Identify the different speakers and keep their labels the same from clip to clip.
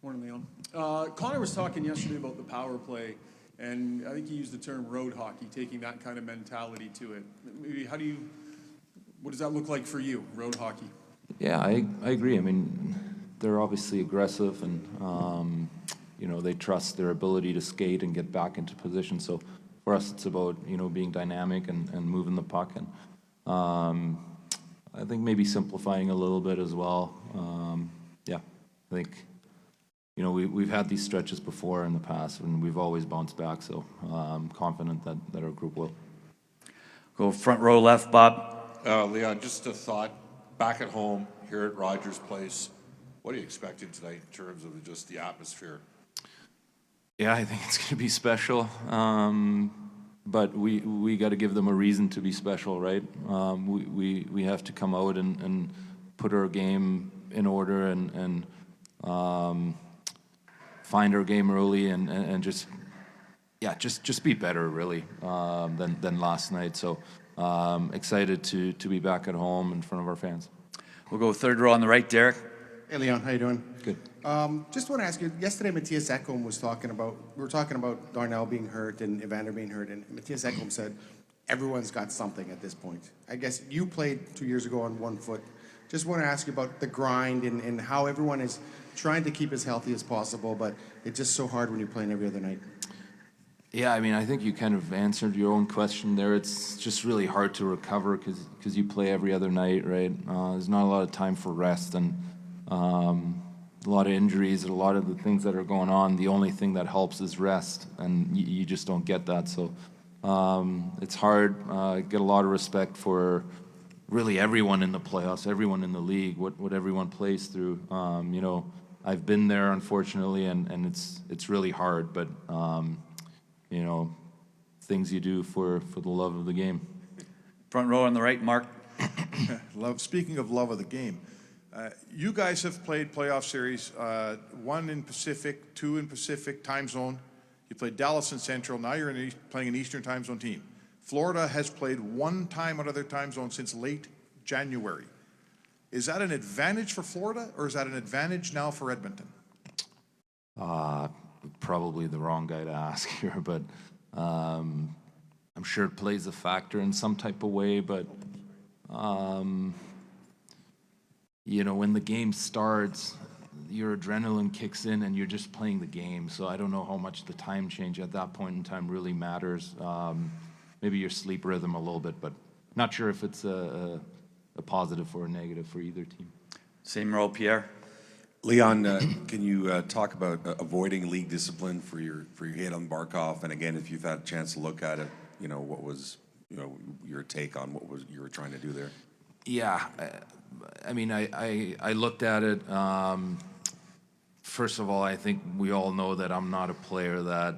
Speaker 1: Morning, Leon. Connor was talking yesterday about the power play, and I think he used the term road hockey, taking that kind of mentality to it. Maybe what does that look like for you, road hockey?
Speaker 2: Yeah, I agree. I mean, they're obviously aggressive, and they trust their ability to skate and get back into position. So for us, it's about being dynamic and moving the puck, and I think maybe simplifying a little bit as well. I think we've had these stretches before in the past, and we've always bounced back. So I'm confident that our group will.
Speaker 3: Go front row left, Bob.
Speaker 4: Leon, just a thought. Back at home, here at Rogers Place, what are you expecting tonight in terms of just the atmosphere?
Speaker 2: Yeah, I think it's going to be special. But we got to give them a reason to be special, right? We have to come out and put our game in order and find our game early and just be better really than last night. So excited to be back at home in front of our fans.
Speaker 3: We'll go third row on the right, Derek.
Speaker 5: Hey, Leon, how you doing?
Speaker 2: Good.
Speaker 5: Just want to ask you, yesterday Matthias Ekholm we were talking about Darnell being hurt and Evander being hurt, and Matthias Ekholm said, everyone's got something at this point. I guess you played 2 years ago on one foot. Just want to ask you about the grind and how everyone is trying to keep as healthy as possible, but it's just so hard when you're playing every other night.
Speaker 2: Yeah, I mean, I think you kind of answered your own question there. It's just really hard to recover because you play every other night, right? There's not a lot of time for rest, and a lot of injuries and a lot of the things that are going on. The only thing that helps is rest, and you just don't get that. So it's hard. Get a lot of respect for really everyone in the playoffs, everyone in the league, what everyone plays through. I've been there, unfortunately, and it's really hard, but things you do for the love of the game.
Speaker 3: Front row on the right, Mark.
Speaker 6: Speaking of love of the game, you guys have played playoff series, one in Pacific, two in Pacific time zone. You played Dallas and Central. Now you're playing an Eastern time zone team. Florida has played one time out of their time zone since late January. Is that an advantage for Florida, or is that an advantage now for Edmonton?
Speaker 2: Probably the wrong guy to ask here, but I'm sure it plays a factor in some type of way. But when the game starts, your adrenaline kicks in and you're just playing the game. So I don't know how much the time change at that point in time really matters. Maybe your sleep rhythm a little bit, but not sure if it's a positive or a negative for either team. Same row, Pierre.
Speaker 7: Leon, can you talk about avoiding league discipline for your hit on Barkov? And again, if you've had a chance to look at it, what was your take on you were trying to do there?
Speaker 2: Yeah, I mean, I looked at it. First of all, I think we all know that I'm not a player that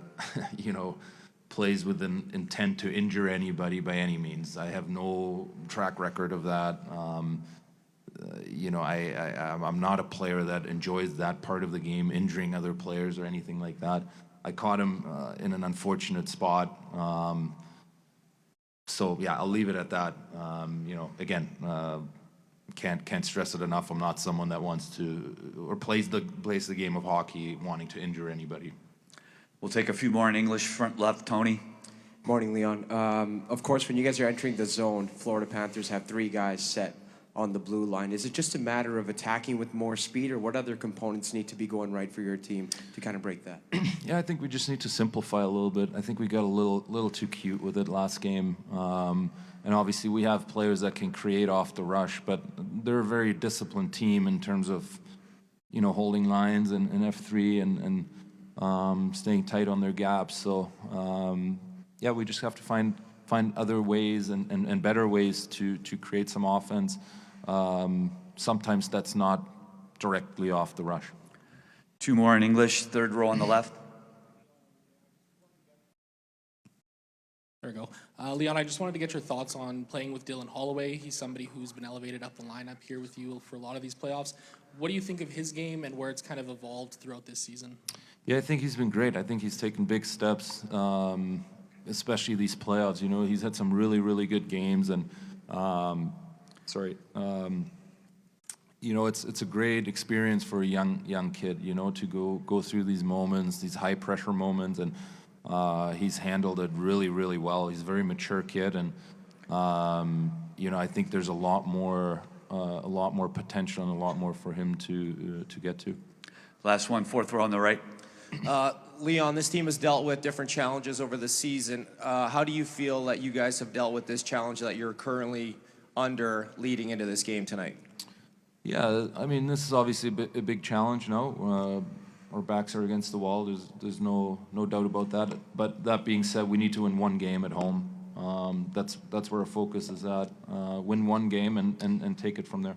Speaker 2: plays with an intent to injure anybody by any means. I have no track record of that. I'm not a player that enjoys that part of the game, injuring other players or anything like that. I caught him in an unfortunate spot. So yeah, I'll leave it at that. Again, can't stress it enough. I'm not someone that wants to or plays the game of hockey wanting to injure anybody.
Speaker 3: We'll take a few more in English. Front left, Tony.
Speaker 8: Morning, Leon. Of course, when you guys are entering the zone, Florida Panthers have 3 guys set on the blue line. Is it just a matter of attacking with more speed, or what other components need to be going right for your team to kind of break that?
Speaker 2: Yeah, I think we just need to simplify a little bit. I think we got a little too cute with it last game. And obviously we have players that can create off the rush, but they're a very disciplined team in terms of, holding lines and F3 and staying tight on their gaps. So, yeah, we just have to find other ways and better ways to create some offense. Sometimes that's not directly off the rush.
Speaker 3: 2 more in English, third row on the left.
Speaker 9: There we go. Leon, I just wanted to get your thoughts on playing with Dylan Holloway. He's somebody who's been elevated up the lineup here with you for a lot of these playoffs. What do you think of his game and where it's kind of evolved throughout this season?
Speaker 2: Yeah, I think he's been great. I think he's taken big steps, especially these playoffs. He's had some really, really good games, and you know, it's a great experience for a young kid, you know, to go through these moments, these high pressure moments, and he's handled it really well. He's a very mature kid, and you know, I think there's a lot more potential and a lot more for him to get to.
Speaker 3: Last one, fourth row on the right.
Speaker 10: Leon, this team has dealt with different challenges over the season. How do you feel that you guys have dealt with this challenge that you're currently under leading into this game tonight?
Speaker 2: Yeah, I mean, this is obviously a big challenge now. Our backs are against the wall. There's no doubt about that. But that being said, we need to win one game at home. That's where our focus is at. Win one game and take it from there.